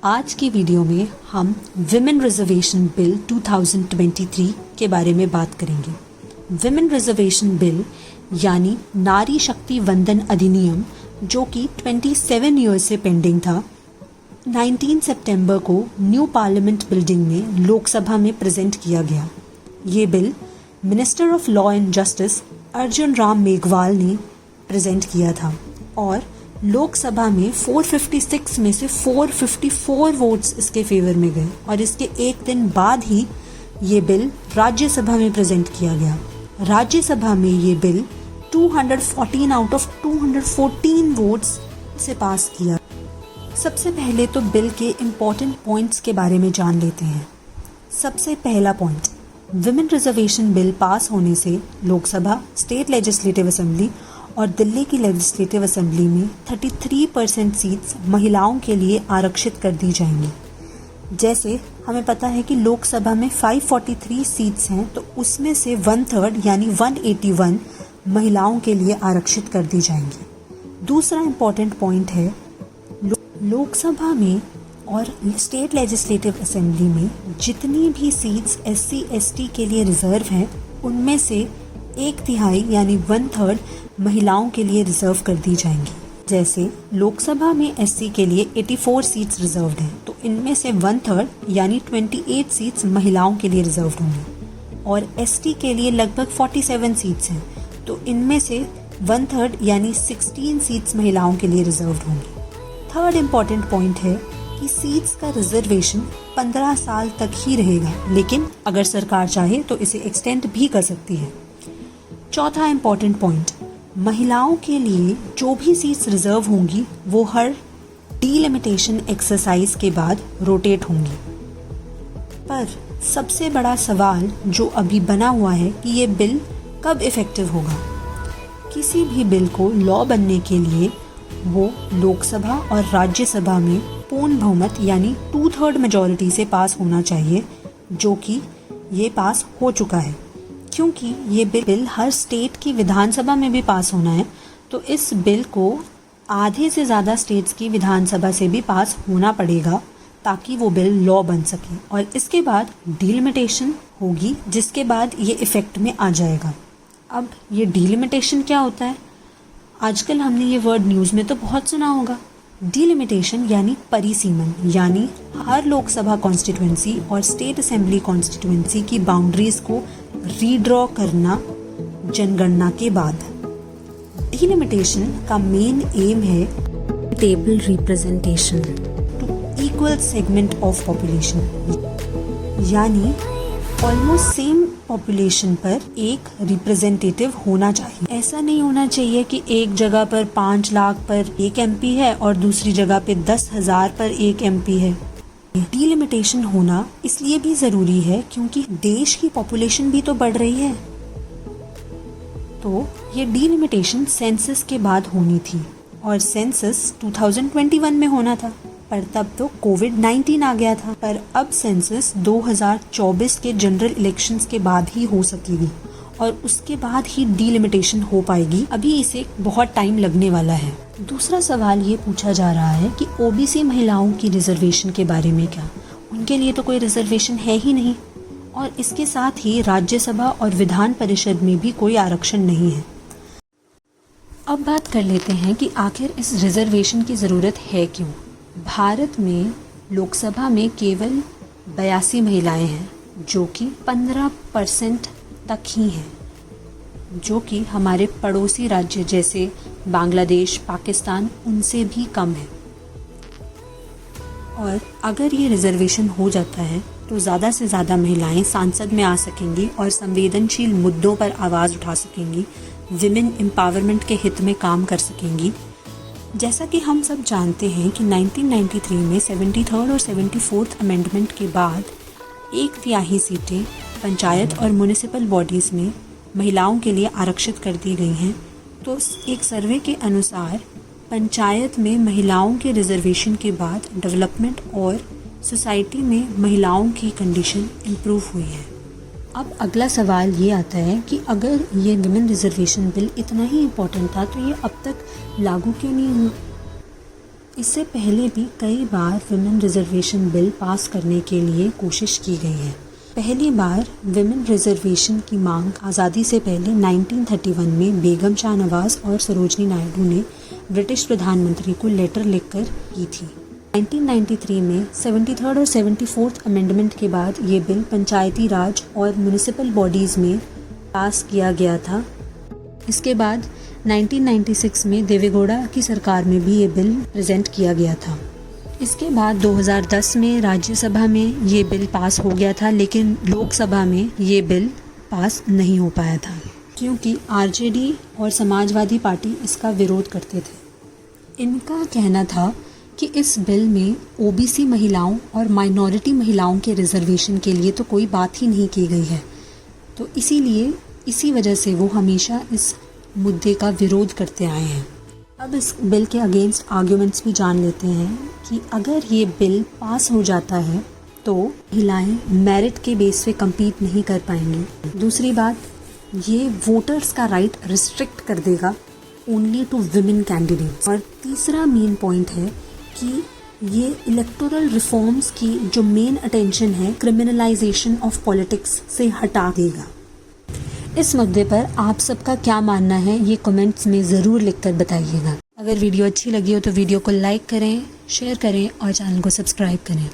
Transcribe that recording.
आज की वीडियो में हम विमेन रिजर्वेशन बिल 2023 के बारे में बात करेंगे। विमेन रिजर्वेशन बिल यानी नारी शक्ति वंदन अधिनियम जो कि 27 ईयर्स से पेंडिंग था, 19 सितंबर को न्यू पार्लियामेंट बिल्डिंग में लोकसभा में प्रेजेंट किया गया। ये bill minister of law and justice Arjun Ram Meghwal ने प्रेजेंट किया था और लोकसभा में 456 में से 454 वोट्स इसके फेवर में गए और इसके एक दिन बाद ही ये बिल राज्यसभा में प्रेजेंट किया गया। राज्यसभा में ये बिल 214 आउट ऑफ 214 वोट्स से पास किया। सबसे पहले तो बिल के इम्पोर्टेंट पॉइंट्स के बारे में जान लेते हैं। सबसे पहला point, women reservation bill pass होने से लोकसभा, स्टेट लेजिस्लेटिव असेंबली और दिल्ली की लेजिस्लेटिव असेंबली में 33% सीट्स महिलाओं के लिए आरक्षित कर दी जाएंगी। जैसे हमें पता है कि लोकसभा में 543 सीट्स हैं, तो उसमें से 1/3 यानी 181 महिलाओं के लिए आरक्षित कर दी जाएंगी। दूसरा इम्पॉर्टेंट पॉइंट है, लोकसभा में और स्टेट लेजिस्लेटिव असेंबली में जितनी भी सीट्स SC ST के लिए रिजर्व हैं, उनमें से 1/3 यानी 1/3 महिलाओं के लिए रिजर्व कर दी जाएंगी। जैसे लोकसभा में SC के लिए 84 सीट्स रिजर्व्ड हैं, तो इनमें से 1/3 यानी 28 सीट्स महिलाओं के लिए रिजर्व्ड होंगी और ST के लिए लगभग 47 सीट्स हैं, तो इनमें से 1/3 यानी 16 सीट्स महिलाओं के लिए रिजर्व्ड होंगी। थर्ड इम्पॉर्टेंट पॉइंट है कि सीट्स का रिजर्वेशन 15 साल तक ही रहेगा, लेकिन अगर सरकार चाहे तो इसे एक्सटेंड भी कर सकती है। चौथा इम्पॉर्टेंट पॉइंट, महिलाओं के लिए जो भी सीट्स रिजर्व होंगी वो हर डीलिमिटेशन एक्सरसाइज के बाद रोटेट होंगी। पर सबसे बड़ा सवाल जो अभी बना हुआ है कि ये बिल कब इफेक्टिव होगा। किसी भी बिल को लॉ बनने के लिए वो लोकसभा और राज्यसभा में पूर्ण बहुमत यानी 2/3 मेजॉरिटी से पास होना चाहिए, जो कि ये पास हो चुका है। क्योंकि ये बिल हर स्टेट की विधानसभा में भी पास होना है, तो इस बिल को आधे से ज़्यादा स्टेट्स की विधानसभा से भी पास होना पड़ेगा ताकि वो बिल लॉ बन सके। और इसके बाद डीलिमिटेशन होगी, जिसके बाद ये इफ़ेक्ट में आ जाएगा। अब ये डीलिमिटेशन क्या होता है? आजकल हमने ये वर्ड न्यूज़ में तो बहुत सुना होगा। डीलिमिटेशन यानी परिसीमन, यानी हर लोकसभा कॉन्स्टिट्यूएंसी और स्टेट असेंबली कॉन्स्टिट्यूएंसी की बाउंड्रीज को रीड्रॉ करना जनगणना के बाद। डीलिमिटेशन का मेन एम है table representation to equal segment of population, यानी ऑलमोस्ट सेम पॉपुलेशन पर एक रिप्रेजेंटेटिव होना चाहिए। ऐसा नहीं होना चाहिए कि एक जगह पर 5 लाख पर एक MP है और दूसरी जगह पे 10,000 पर एक MP है। डीलिमिटेशन होना इसलिए भी ज़रूरी है क्योंकि देश की पॉपुलेशन भी तो बढ़ रही है। तो ये डीलिमिटेशन सेंसस के बाद होनी थी और सेंसस 2021 में होना था, पर तब तो कोविड-19 आ गया था। पर अब सेंसस 2024 के जनरल इलेक्शंस के बाद ही हो सकेगी और उसके बाद ही डीलिमिटेशन हो पाएगी। अभी इसे बहुत टाइम लगने वाला है। दूसरा सवाल ये पूछा जा रहा है कि OBC महिलाओं की रिजर्वेशन के बारे में क्या? उनके लिए तो कोई रिजर्वेशन है ही नहीं और इसके साथ ही राज्यसभा और विधान परिषद में भी कोई आरक्षण नहीं है। अब बात कर लेते हैं कि आखिर इस रिजर्वेशन की ज़रूरत है क्यों। भारत में लोकसभा में केवल 82 महिलाएं हैं, जो कि 15% तक ही हैं, जो कि हमारे पड़ोसी राज्य जैसे बांग्लादेश, पाकिस्तान उनसे भी कम है। और अगर ये रिजर्वेशन हो जाता है तो ज़्यादा से ज़्यादा महिलाएं सांसद में आ सकेंगी और संवेदनशील मुद्दों पर आवाज़ उठा सकेंगी, विमेन एम्पावरमेंट के हित में काम कर सकेंगी। जैसा कि हम सब जानते हैं कि 1993 में 73rd और 74th अमेंडमेंट के बाद 1/3 सीटें पंचायत और म्युनिसिपल बॉडीज़ में महिलाओं के लिए आरक्षित कर दी गई हैं। तो एक सर्वे के अनुसार पंचायत में महिलाओं के रिजर्वेशन के बाद डेवलपमेंट और सोसाइटी में महिलाओं की कंडीशन इम्प्रूव हुई है। अब अगला सवाल ये आता है कि अगर ये विमेन रिजर्वेशन बिल इतना ही इम्पोर्टेंट था तो ये अब तक लागू क्यों नहीं हुआ? इससे पहले भी कई बार विमेन रिजर्वेशन बिल पास करने के लिए कोशिश की गई है। पहली बार विमेन रिजर्वेशन की मांग आज़ादी से पहले 1931 में बेगम शाह नवाज और सरोजनी नायडू ने ब्रिटिश प्रधानमंत्री को लेटर लिखकर की थी। 1993 में 73rd और 74th अमेंडमेंट के बाद ये बिल पंचायती राज और म्यूनिसिपल बॉडीज़ में पास किया गया था। इसके बाद 1996 में देवेगौड़ा की सरकार में भी ये बिल प्रेजेंट किया गया था। इसके बाद 2010 में राज्यसभा में ये बिल पास हो गया था, लेकिन लोकसभा में ये बिल पास नहीं हो पाया था क्योंकि आरजेडी और समाजवादी पार्टी इसका विरोध करते थे। इनका कहना था कि इस बिल में ओबीसी महिलाओं और माइनॉरिटी महिलाओं के रिजर्वेशन के लिए तो कोई बात ही नहीं की गई है, तो इसी वजह से वो हमेशा इस मुद्दे का विरोध करते आए हैं। अब इस बिल के अगेंस्ट आर्ग्यूमेंट्स भी जान लेते हैं कि अगर ये बिल पास हो जाता है तो महिलाएं मेरिट के बेस पे compete नहीं कर पाएंगी। दूसरी बात, ये वोटर्स का राइट रिस्ट्रिक्ट कर देगा ओनली टू विमेन कैंडिडेट्स। और तीसरा मेन पॉइंट है कि ये इलेक्टोरल रिफॉर्म्स की जो मेन अटेंशन है क्रिमिनलाइजेशन ऑफ पॉलिटिक्स से हटा देगा। इस मुद्दे पर आप सबका क्या मानना है ये कमेंट्स में ज़रूर लिखकर बताइएगा। अगर वीडियो अच्छी लगी हो तो वीडियो को लाइक करें, शेयर करें और चैनल को सब्सक्राइब करें।